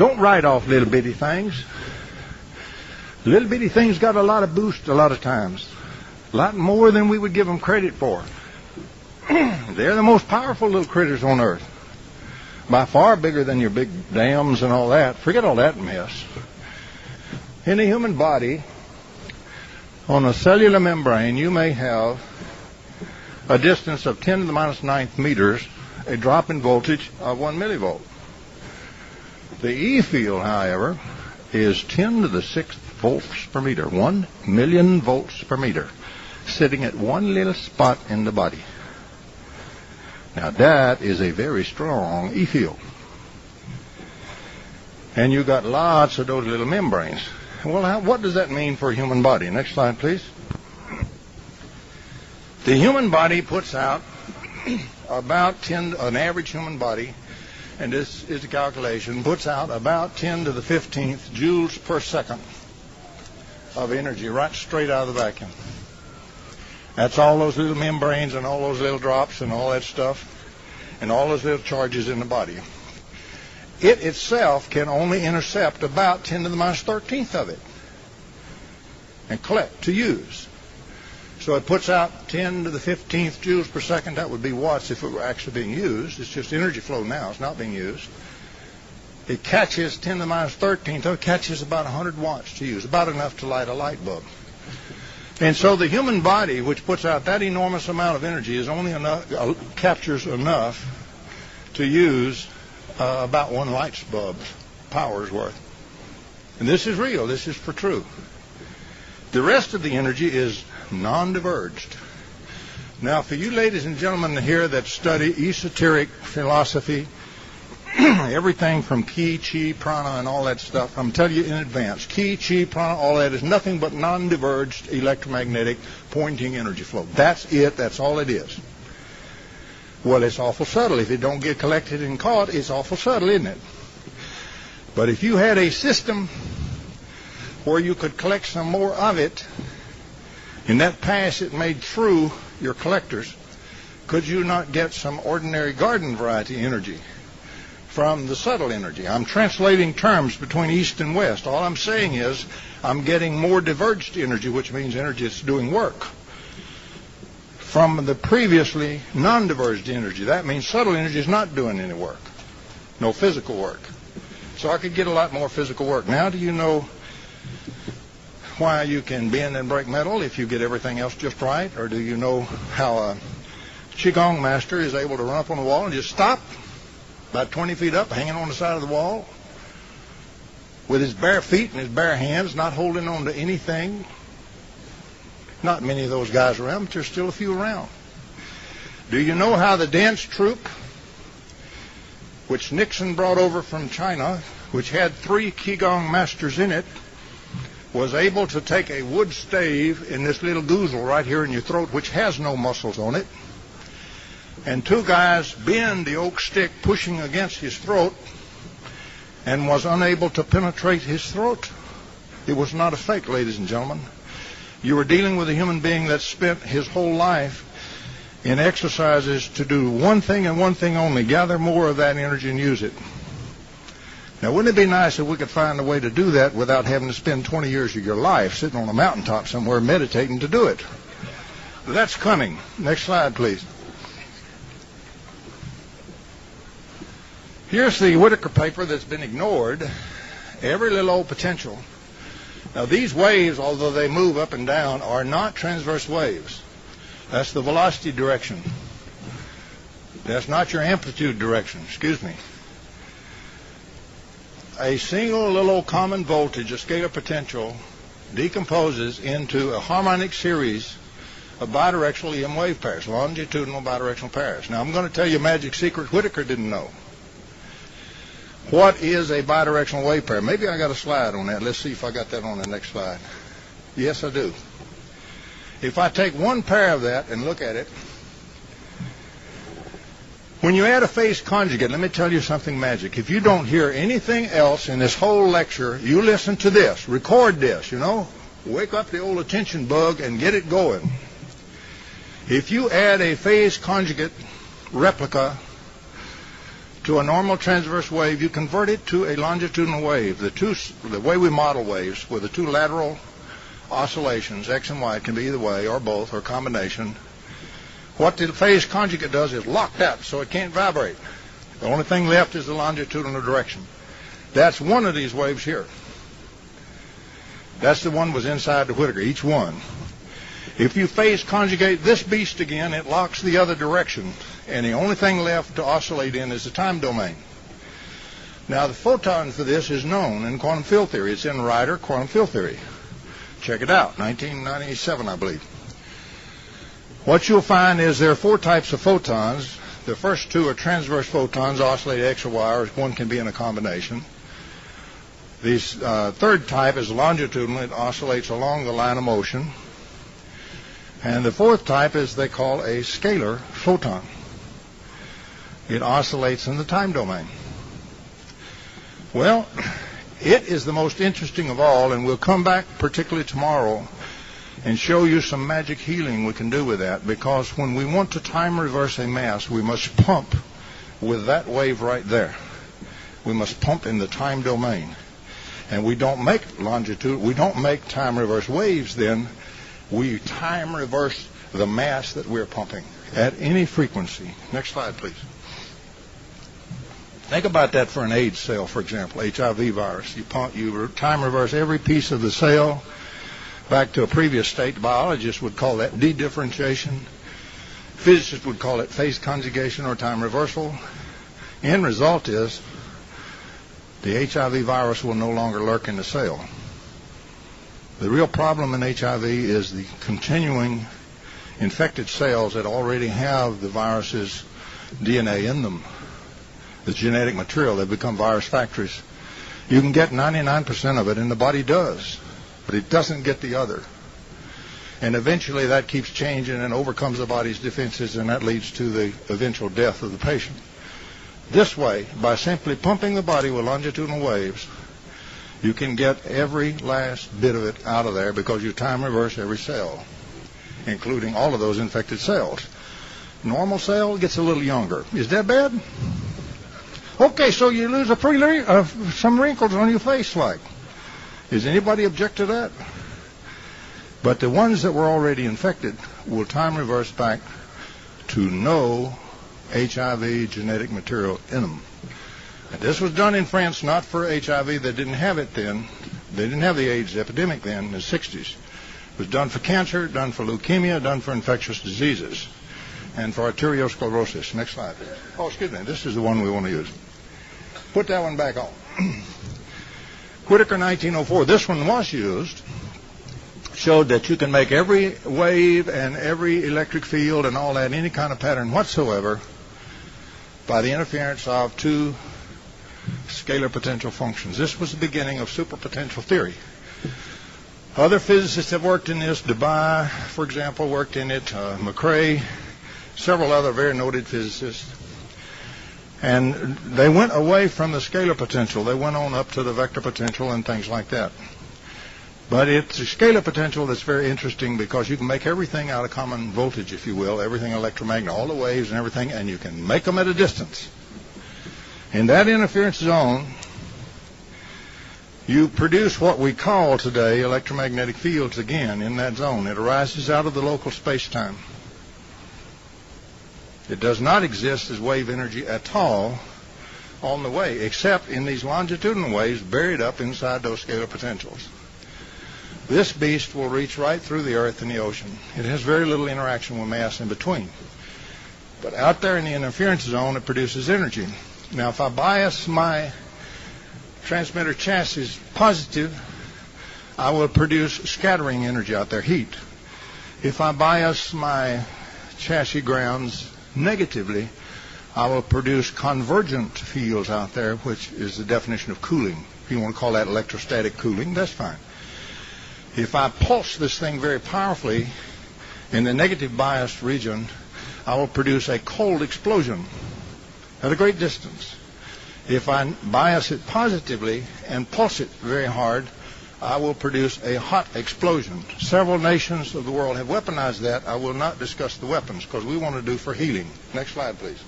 Don't write off little bitty things. Little bitty things got a lot of boost a lot of times. A lot more than we would give them credit for. They're the most powerful little critters on earth. By far bigger than your big dams and all that. Forget all that mess. In the human body, on a cellular membrane, you may have a distance of 10 to the minus 9th meters, a drop in voltage of 1 millivolt. The E field, however, is 10 to the 6th volts per meter, 1 million volts per meter, sitting at one little spot in the body. Now that is a very strong E field. And you got lots of those little membranes. Well, what does that mean for a human body? Next slide, please. The human body puts out about 10, an average human body, and this is the calculation, puts out about 10 to the 15th joules per second of energy right straight out of the vacuum. That's all those little membranes and all those little drops and all that stuff and all those little charges in the body. It itself can only intercept about 10 to the minus 13th of it and collect to use. So it puts out 10 to the 15th joules per second. That would be watts if it were actually being used. It's just energy flow now. It's not being used. It catches 10 to the minus 13th. It catches about 100 watts to use, about enough to light a light bulb. And so the human body, which puts out that enormous amount of energy, is only enough, captures enough to use about one light bulb's power's worth. And this is real. This is for true. The rest of the energy is non-diverged. Now, for you ladies and gentlemen here that study esoteric philosophy, everything from ki, chi, prana, and all that stuff, I'm telling you in advance, ki, chi, prana, all that is nothing but non-diverged electromagnetic pointing energy flow. That's it. That's all it is. Well, it's awful subtle. If it don't get collected and caught, it's awful subtle, isn't it? But if you had a system where you could collect some more of it, in that pass it made through your collectors, could you not get some ordinary garden variety energy from the subtle energy? I'm translating terms between east and west. All I'm saying is I'm getting more diverged energy, which means energy that's doing work, from the previously non-diverged energy. That means subtle energy is not doing any work, no physical work. So I could get a lot more physical work. Now, do you know why you can bend and break metal if you get everything else just right? Or do you know how a Qigong master is able to run up on the wall and just stop about 20 feet up, hanging on the side of the wall, with his bare feet and his bare hands, not holding on to anything? Not many of those guys around, but there's still a few around. Do you know how the dance troupe, which Nixon brought over from China, which had 3 Qigong masters in it, was able to take a wood stave in this little goozle right here in your throat, which has no muscles on it, and 2 guys bend the oak stick pushing against his throat, and was unable to penetrate his throat? It was not a fake, ladies and gentlemen. You were dealing with a human being that spent his whole life in exercises to do one thing and one thing only, gather more of that energy and use it. Now, wouldn't it be nice if we could find a way to do that without having to spend 20 years of your life sitting on a mountaintop somewhere meditating to do it? That's coming. Next slide, please. Here's the Whitaker paper that's been ignored. Every little old potential. Now, these waves, although they move up and down, are not transverse waves. That's the velocity direction. That's not your amplitude direction. Excuse me. A single little common voltage, a scalar potential, decomposes into a harmonic series of bidirectional EM wave pairs, longitudinal bidirectional pairs. Now, I'm going to tell you a magic secret Whitaker didn't know. What is a bidirectional wave pair? Maybe I got a slide on that. Let's see if I got that on the next slide. Yes, I do. If I take one pair of that and look at it, when you add a phase conjugate, let me tell you something magic. If you don't hear anything else in this whole lecture, you listen to this. Record this, you know. Wake up the old attention bug and get it going. If you add a phase conjugate replica to a normal transverse wave, you convert it to a longitudinal wave. The way we model waves with the two lateral oscillations, X and Y, can be either way or both or combination. What the phase conjugate does is lock that so it can't vibrate. The only thing left is the longitudinal direction. That's one of these waves here. That's the one that was inside the Whittaker, each one. If you phase conjugate this beast again, it locks the other direction, and the only thing left to oscillate in is the time domain. Now, the photon for this is known in quantum field theory. It's in Ryder quantum field theory. Check it out, 1997, I believe. What you'll find is there are four types of photons. The first two are transverse photons, oscillate X or Y, or one can be in a combination. The third type is longitudinal. It oscillates along the line of motion. And the fourth type is they call a scalar photon. It oscillates in the time domain. Well, it is the most interesting of all, and we'll come back particularly tomorrow and show you some magic healing we can do with that, because when we want to time reverse a mass, we must pump with that wave right there. We must pump in the time domain. And we don't make we don't make time reverse waves then. We time reverse the mass that we're pumping at any frequency. Next slide, please. Think about that for an AIDS cell, for example, HIV virus. You time reverse every piece of the cell back to a previous state. Biologists would call that dedifferentiation. Physicists would call it phase conjugation or time reversal. End result is the HIV virus will no longer lurk in the cell. The real problem in HIV is the continuing infected cells that already have the virus's DNA in them, the genetic material. They become virus factories. You can get 99% of it, and the body does, but it doesn't get the other. And eventually that keeps changing and overcomes the body's defenses, and that leads to the eventual death of the patient. This way, by simply pumping the body with longitudinal waves, you can get every last bit of it out of there because you time reverse every cell, including all of those infected cells. Normal cell gets a little younger. Is that bad? Okay, so you lose some wrinkles on your face, like. Does anybody object to that? But the ones that were already infected will time reverse back to no HIV genetic material in them. And this was done in France, not for HIV. They didn't have it then. They didn't have the AIDS epidemic then in the 60s. It was done for cancer, done for leukemia, done for infectious diseases, and for arteriosclerosis. Next slide. Oh, excuse me. This is the one we want to use. Put that one back on. Whittaker 1904. This one was used. Showed that you can make every wave and every electric field and all that, any kind of pattern whatsoever, by the interference of two scalar potential functions. This was the beginning of superpotential theory. Other physicists have worked in this. Debye, for example, worked in it. McCrae, several other very noted physicists. And they went away from the scalar potential. They went on up to the vector potential and things like that. But it's a scalar potential that's very interesting because you can make everything out of common voltage, if you will, everything electromagnetic, all the waves and everything, and you can make them at a distance. In that interference zone, you produce what we call today electromagnetic fields again in that zone. It arises out of the local space-time. It does not exist as wave energy at all on the way, except in these longitudinal waves buried up inside those scalar potentials. This beast will reach right through the earth and the ocean. It has very little interaction with mass in between. But out there in the interference zone, it produces energy. Now, if I bias my transmitter chassis positive, I will produce scattering energy out there, heat. If I bias my chassis grounds negatively, I will produce convergent fields out there, which is the definition of cooling. If you want to call that electrostatic cooling, that's fine. If I pulse this thing very powerfully in the negative biased region, I will produce a cold explosion at a great distance. If I bias it positively and pulse it very hard, I will produce a hot explosion. Several nations of the world have weaponized that. I will not discuss the weapons because we want to do for healing. Next slide, please.